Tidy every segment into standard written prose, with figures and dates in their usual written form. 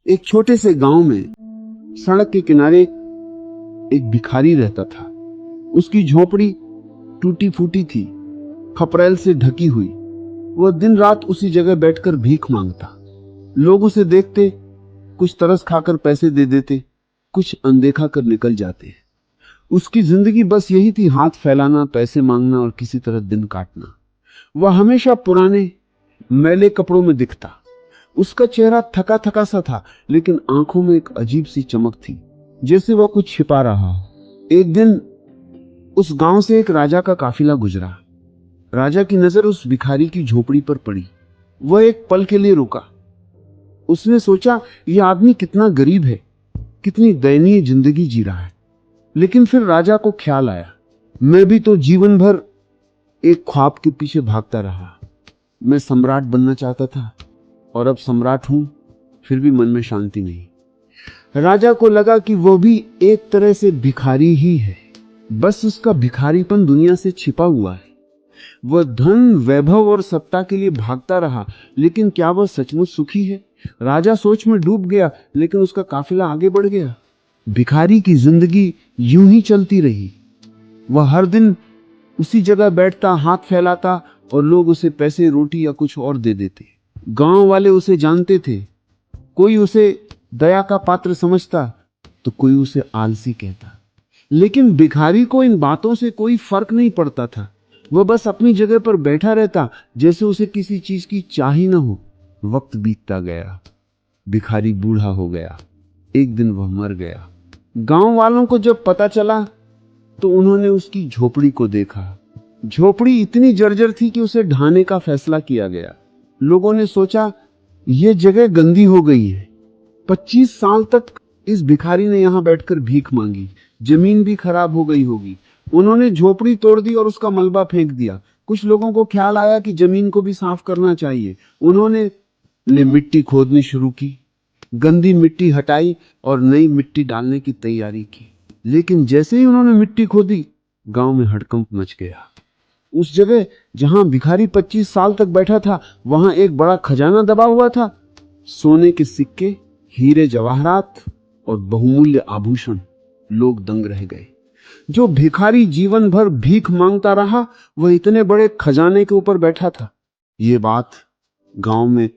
एक छोटे से गांव में सड़क के किनारे एक भिखारी रहता था। उसकी झोपड़ी टूटी फूटी थी, खपरेल से ढकी हुई। वह दिन रात उसी जगह बैठकर भीख मांगता। लोग उसे देखते, कुछ तरस खाकर पैसे दे देते, कुछ अनदेखा कर निकल जाते। उसकी जिंदगी बस यही थी, हाथ फैलाना, पैसे मांगना और किसी तरह दिन काटना। वह हमेशा पुराने मैले कपड़ों में दिखता। उसका चेहरा थका थका सा था, लेकिन आंखों में एक अजीब सी चमक थी, जैसे वह कुछ छिपा रहा हो। एक दिन उस गांव से एक राजा का काफिला गुजरा। राजा की नजर उस भिखारी की झोपड़ी पर पड़ी। वह एक पल के लिए रुका। उसने सोचा, यह आदमी कितना गरीब है, कितनी दयनीय जिंदगी जी रहा है। लेकिन फिर राजा को ख्याल आया, मैं भी तो जीवन भर एक ख्वाब के पीछे भागता रहा। मैं सम्राट बनना चाहता था और अब सम्राट हूं, फिर भी मन में शांति नहीं। राजा को लगा कि वो भी एक तरह से भिखारी ही है, बस उसका भिखारीपन दुनिया से छिपा हुआ है। वह धन, वैभव और सत्ता के लिए भागता रहा, लेकिन क्या वह सचमुच सुखी है? राजा सोच में डूब गया, लेकिन उसका काफिला आगे बढ़ गया। भिखारी की जिंदगी यूं ही चलती रही। वह हर दिन उसी जगह बैठता, हाथ फैलाता और लोग उसे पैसे, रोटी या कुछ और दे देते। गांव वाले उसे जानते थे। कोई उसे दया का पात्र समझता तो कोई उसे आलसी कहता। लेकिन भिखारी को इन बातों से कोई फर्क नहीं पड़ता था। वह बस अपनी जगह पर बैठा रहता, जैसे उसे किसी चीज की चाह ही न हो। वक्त बीतता गया, भिखारी बूढ़ा हो गया। एक दिन वह मर गया। गांव वालों को जब पता चला तो उन्होंने उसकी झोपड़ी को देखा। झोपड़ी इतनी जर्जर थी कि उसे ढाने का फैसला किया गया। लोगों ने सोचा, यह जगह गंदी हो गई है। 25 साल तक इस भिखारी ने यहां बैठकर भीख मांगी, जमीन भी खराब हो गई होगी। उन्होंने झोपड़ी तोड़ दी और उसका मलबा फेंक दिया। कुछ लोगों को ख्याल आया कि जमीन को भी साफ करना चाहिए। उन्होंने मिट्टी खोदनी शुरू की, गंदी मिट्टी हटाई और नई मिट्टी डालने की तैयारी की। लेकिन जैसे ही उन्होंने मिट्टी खोदी, गांव में हड़कंप मच गया। उस जगह जहां भिखारी 25 साल तक बैठा था, वहां एक बड़ा खजाना दबा हुआ था। सोने के सिक्के, हीरे जवाहरात और बहुमूल्य आभूषण। लोग दंग रह गए। जो भिखारी जीवन भर भीख मांगता रहा, वह इतने बड़े खजाने के ऊपर बैठा था। ये बात गांव में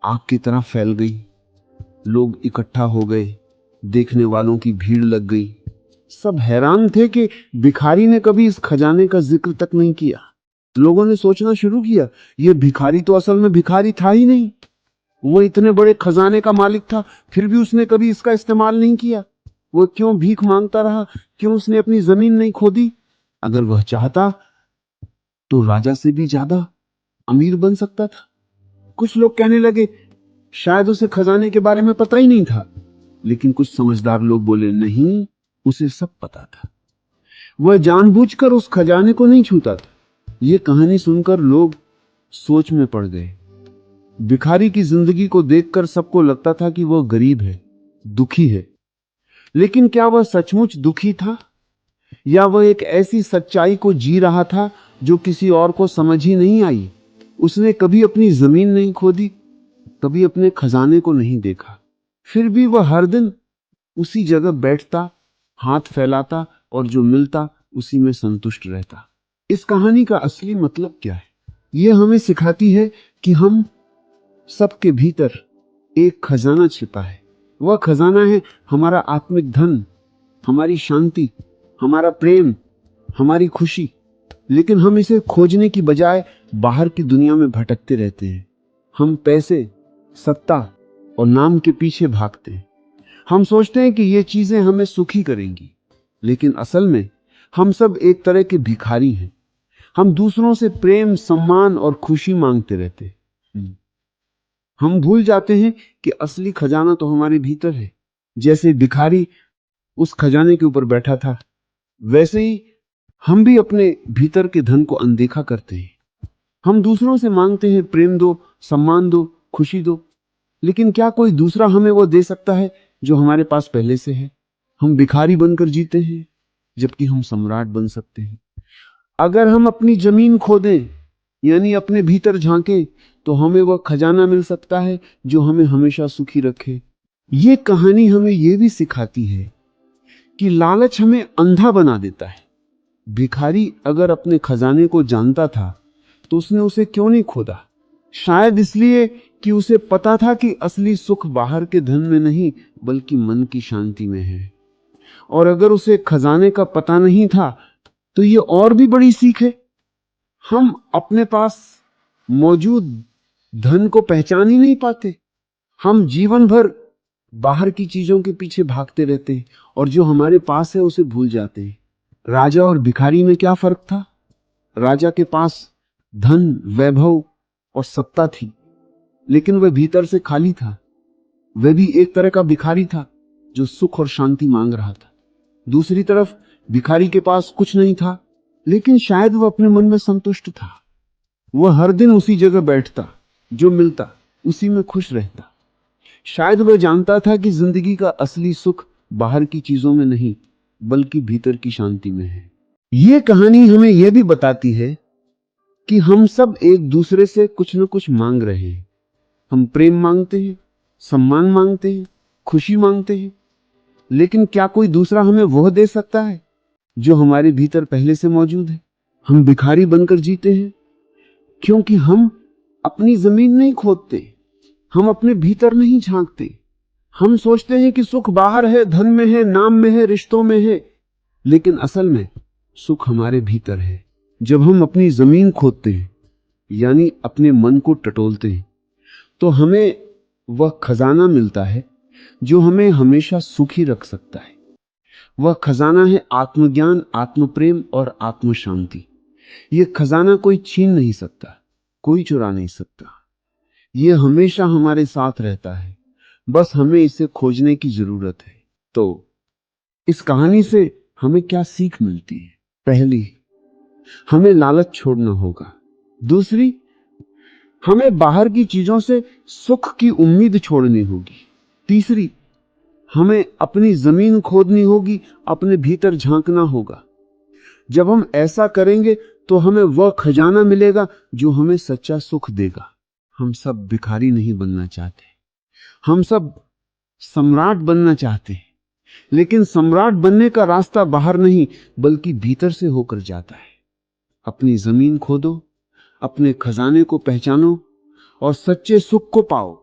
आग की तरह फैल गई। लोग इकट्ठा हो गए, देखने वालों की भीड़ लग गई। सब हैरान थे कि भिखारी ने कभी इस खजाने का जिक्र तक नहीं किया। लोगों ने सोचना शुरू किया, यह भिखारी तो असल में भिखारी था ही नहीं। वो इतने बड़े खजाने का मालिक था, फिर भी उसने कभी इसका इस्तेमाल नहीं किया। वो क्यों भीख मांगता रहा? क्यों उसने अपनी जमीन नहीं खोदी? अगर वह चाहता तो राजा से भी ज्यादा अमीर बन सकता था। कुछ लोग कहने लगे, शायद उसे खजाने के बारे में पता ही नहीं था। लेकिन कुछ समझदार लोग बोले, नहीं, उसे सब पता था। वह जानबूझकर उस खजाने को नहीं छूता था। यह कहानी सुनकर लोग सोच में पड़ गए। भिखारी की जिंदगी को देखकर सबको लगता था कि वह गरीब है, दुखी है। लेकिन क्या वह सचमुच दुखी था, या वह एक ऐसी सच्चाई को जी रहा था जो किसी और को समझ ही नहीं आई? उसने कभी अपनी जमीन नहीं खोदी, कभी अपने खजाने को नहीं देखा। फिर भी वह हर दिन उसी जगह बैठता, हाथ फैलाता और जो मिलता उसी में संतुष्ट रहता। इस कहानी का असली मतलब क्या है? यह हमें सिखाती है कि हम सबके भीतर एक खजाना छिपा है। वह खजाना है हमारा आत्मिक धन, हमारी शांति, हमारा प्रेम, हमारी खुशी। लेकिन हम इसे खोजने की बजाय बाहर की दुनिया में भटकते रहते हैं। हम पैसे, सत्ता और नाम के पीछे भागते हैं। हम सोचते हैं कि ये चीजें हमें सुखी करेंगी, लेकिन असल में हम सब एक तरह के भिखारी हैं। हम दूसरों से प्रेम, सम्मान और खुशी मांगते रहते हैं। हम भूल जाते हैं कि असली खजाना तो हमारे भीतर है। जैसे भिखारी उस खजाने के ऊपर बैठा था, वैसे ही हम भी अपने भीतर के धन को अनदेखा करते हैं। हम दूसरों से मांगते हैं, प्रेम दो, सम्मान दो, खुशी दो। लेकिन क्या कोई दूसरा हमें वो दे सकता है जो हमारे पास पहले से है? हम भिखारी बनकर जीते हैं, जबकि हम सम्राट बन सकते हैं। अगर हम अपनी जमीन खोदें, यानी अपने भीतर झांकें, तो हमें वह खजाना मिल सकता है जो हमें हमेशा सुखी रखे। ये कहानी हमें यह भी सिखाती है कि लालच हमें अंधा बना देता है। भिखारी अगर अपने खजाने को जानता था तो उसने उसे क्यों नहीं खोदा? शायद इसलिए कि उसे पता था कि असली सुख बाहर के धन में नहीं बल्कि मन की शांति में है। और अगर उसे खजाने का पता नहीं था तो ये और भी बड़ी सीख है। हम अपने पास मौजूद धन को पहचान ही नहीं पाते। हम जीवन भर बाहर की चीजों के पीछे भागते रहते हैं और जो हमारे पास है उसे भूल जाते हैं। राजा और भिखारी में क्या फर्क था? राजा के पास धन, वैभव और सत्ता थी, लेकिन वह भीतर से खाली था। वह भी एक तरह का भिखारी था जो सुख और शांति मांग रहा था। दूसरी तरफ भिखारी के पास कुछ नहीं था, लेकिन शायद वह अपने मन में संतुष्ट था। वह हर दिन उसी जगह बैठता, जो मिलता उसी में खुश रहता। शायद वह जानता था कि जिंदगी का असली सुख बाहर की चीजों में नहीं बल्कि भीतर की शांति में है। यह कहानी हमें यह भी बताती है कि हम सब एक दूसरे से कुछ न कुछ मांग रहे हैं। हम प्रेम मांगते हैं, सम्मान मांगते हैं, खुशी मांगते हैं, लेकिन क्या कोई दूसरा हमें वह दे सकता है जो हमारे भीतर पहले से मौजूद है? हम भिखारी बनकर जीते हैं क्योंकि हम अपनी जमीन नहीं खोदते, हम अपने भीतर नहीं झांकते। हम सोचते हैं कि सुख बाहर है, धन में है, नाम में है, रिश्तों में है, लेकिन असल में सुख हमारे भीतर है। जब हम अपनी जमीन खोदते हैं, यानी अपने मन को टटोलते हैं, तो हमें वह खजाना मिलता है जो हमें हमेशा सुखी रख सकता है। वह खजाना है आत्मज्ञान, आत्मप्रेम और आत्म शांति। यह खजाना कोई छीन नहीं सकता, कोई चुरा नहीं सकता। यह हमेशा हमारे साथ रहता है, बस हमें इसे खोजने की जरूरत है। तो इस कहानी से हमें क्या सीख मिलती है? पहली, हमें लालच छोड़ना होगा। दूसरी, हमें बाहर की चीजों से सुख की उम्मीद छोड़नी होगी। तीसरी, हमें अपनी जमीन खोदनी होगी, अपने भीतर झांकना होगा। जब हम ऐसा करेंगे तो हमें वह खजाना मिलेगा जो हमें सच्चा सुख देगा। हम सब भिखारी नहीं बनना चाहते, हम सब सम्राट बनना चाहते हैं, लेकिन सम्राट बनने का रास्ता बाहर नहीं बल्कि भीतर से होकर जाता है। अपनी जमीन खोदो, अपने खजाने को पहचानो और सच्चे सुख को पाओ।